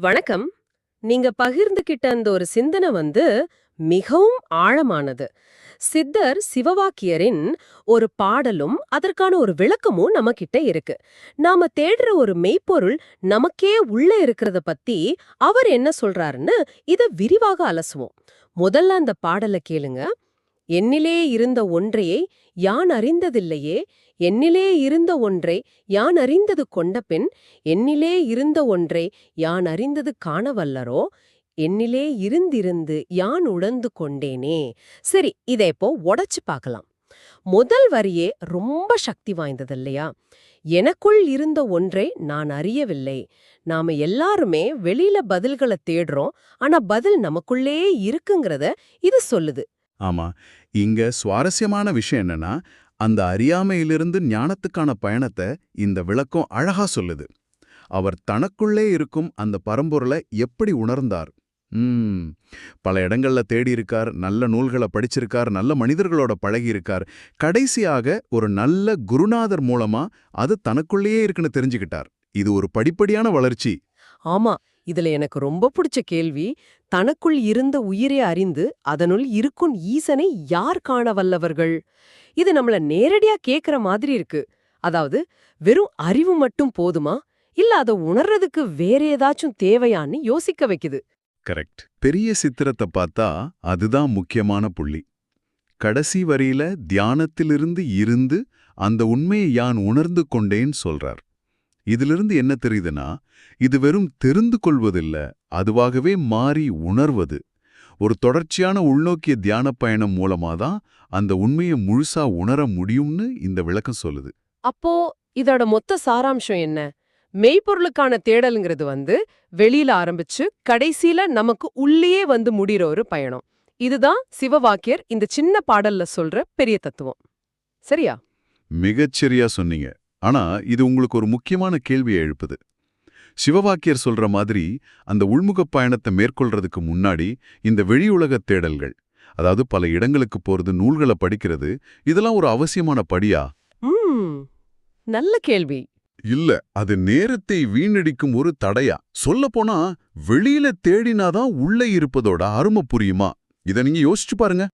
வணக்கம். நீங்க பகிர்ந்துகிட்ட அந்த ஒரு சிந்தனை மிகவும் ஆழமானது. சித்தர் சிவவாக்கியரின் ஒரு பாடலும் அதற்கான ஒரு விளக்கமும் நம்மகிட்ட இருக்கு. நாம தேடுற ஒரு மெய்ப்பொருள் நமக்கே உள்ள இருக்கிறத பத்தி அவர் என்ன சொல்றாருன்னு இத விரிவாக அலசுவோம். முதல்ல அந்த பாடல கேளுங்க. என்னிலே இருந்த ஒன்றையை யான் அறிந்ததில்லையே, என்னிலே இருந்த ஒன்றை யான் அறிந்தது கொண்டபின், என்னிலே இருந்த ஒன்றை யான் அறிந்தது காணவல்லரோ, என்னிலே இருந்திருந்து யான் உணர்ந்து கொண்டேனே. சரி, இதை இப்போ உடைச்சு பார்க்கலாம். முதல் வரியே ரொம்ப சக்தி வாய்ந்தது இல்லையா? எனக்குள் இருந்த ஒன்றை நான் அறியவில்லை. நாம எல்லாருமே வெளியில பதில்களை தேடுறோம், ஆனா பதில் நமக்குள்ளே இருக்குங்கிறத இது சொல்லுது. ஆமா. இங்க சுவாரஸ்யமான விஷயம் என்னன்னா, அந்த அறியாமையிலிருந்து ஞானத்துக்கான பயணத்தை இந்த விளக்கம் அழகா சொல்லுது. அவர் தனக்குள்ளே இருக்கும் அந்த பரம்பொருளை எப்படி உணர்ந்தார்? பல இடங்கள்ல தேடியிருக்கார், நல்ல நூல்களை படிச்சிருக்கார், நல்ல மனிதர்களோட பழகியிருக்கார். கடைசியாக ஒரு நல்ல குருநாதர் மூலமா அது தனக்குள்ளேயே இருக்குன்னு தெரிஞ்சுக்கிட்டார். இது ஒரு படிப்படியான வளர்ச்சி. ஆமா, இதுல எனக்கு ரொம்ப பிடிச்ச கேள்வி, தனக்குள் இருந்த உயிரை அறிந்து அதனுள் இருக்கும் ஈசனை யார் காண வல்லவர்கள்? இது நம்மள நேரடியா கேக்குற மாதிரி இருக்கு. அதாவது, வெறும் அறிவு மட்டும் போதுமா, இல்ல அத உணர்றதுக்கு வேற ஏதாச்சும் தேவையான்னு யோசிக்க வைக்குது. கரெக்ட். பெரிய சித்திரத்தை பார்த்தா அதுதான் முக்கியமான புள்ளி. கடைசி வரியில தியானத்திலிருந்து இருந்து அந்த உண்மையை யான் உணர்ந்து கொண்டேன்னு சொல்றார். இதிலிருந்து என்ன தெரியுதுன்னா, இது வெறும் தெரிந்து கொள்வதில்ல, அதுவாகவே மாறி உணர்வது. ஒரு தொடர்ச்சியான உள்நோக்கிய தியான பயணம் மூலமா தான் அந்த உண்மையை முழுசா உணர முடியும்னு இந்த விளக்கம் சொல்லுது. அப்போ இதோட மொத்த சாராம்சம் என்ன? மெய்ப்பொருளுக்கான தேடலுங்கிறது வெளியில ஆரம்பிச்சு கடைசியில நமக்கு உள்ளேயே முடிற ஒரு பயணம். இதுதான் சிவவாக்கியர் இந்த சின்ன பாடல்ல சொல்ற பெரிய தத்துவம். சரியா? மிகச்சரியா சொன்னீங்க. ஆனா இது உங்களுக்கு ஒரு முக்கியமான கேள்வியை எழுப்புது. சிவவாக்கியர் சொல்ற மாதிரி அந்த உள்முகப் பயணத்தை மேற்கொள்றதுக்கு முன்னாடி இந்த வெளியுலகத் தேடல்கள், அதாவது பல இடங்களுக்கு போறது, நூல்களை படிக்கிறது, இதெல்லாம் ஒரு அவசியமான படியா? நல்ல கேள்வி. இல்ல, அது நேரத்தை வீணடிக்கும் ஒரு தடையா? சொல்லப்போனா வெளியில தேடினாதான் உள்ள இருப்பதோட அருமை புரியுமா? இத நீங்க யோசிச்சு பாருங்க.